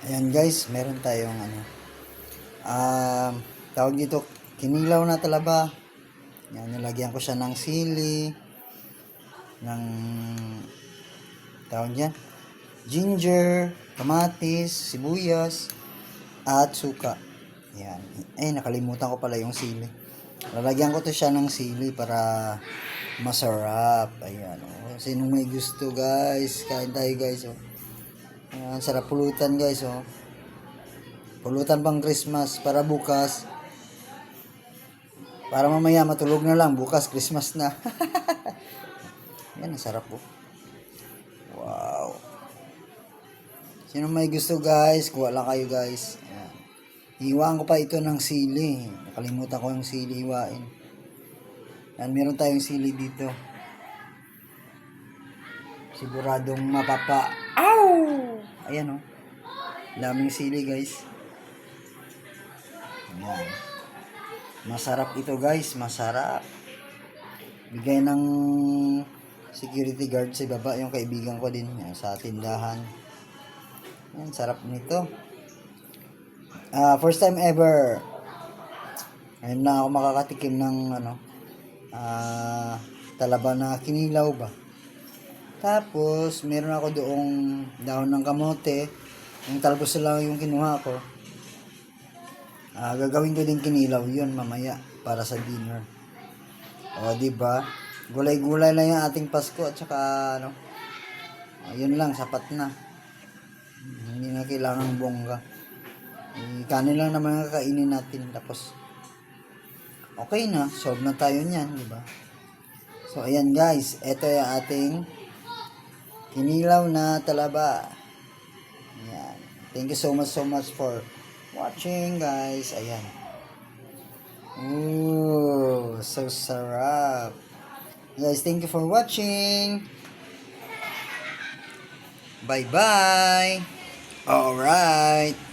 Ayan guys, meron tayong tawag dito, kinilaw na talaba. Yan, nilagyan ko siya ng sili, ng tawag dyan, ginger, kamatis, sibuyas, at suka. Yan. Ay, nakalimutan ko pala yung sili. Lalagyan ko to siya ng sili para masarap. Ayan. Oh. Sinong may gusto guys? Kain tayo guys. Oh. Ayan, sarap pulutan guys. Oh. Pulutan pang Christmas para bukas. Para mamaya matulog na lang. Bukas Christmas na. Yan, ang sarap po. Wow. Sino may gusto guys? Kuha lang kayo guys. Ayan. Hiwaan ko pa ito ng sili. Nakalimutan ko yung sili hiwain. Yan, meron tayong sili dito. Siguradong mapapa. Ow! Ayan oh. Daming sili guys. Ayan. Masarap ito guys. Masarap. Bigay ng security guard sa baba. Yung kaibigan ko din. Sa tindahan. Ayan, sarap nito. First time ever. Ngayon na ako makakatikim ng talaba na kinilaw ba. Tapos, meron ako doong dahon ng kamote. Yung talbos lang yung kinuha ko. Gagawin ko din kinilaw yun mamaya para sa dinner. O, diba? Gulay-gulay lang yung ating Pasko at saka yun lang, sapat na. Hindi na kailangan bongga. Kanin lang naman ang kakainin natin. Tapos, okay na. Solve na tayo niyan, diba? So, ayan guys. Ito yung ating kinilaw na talaba. Ayan. Thank you so much for watching guys. Ayan. Ooh, so sarap. Guys, thank you for watching. Bye-bye. Alright.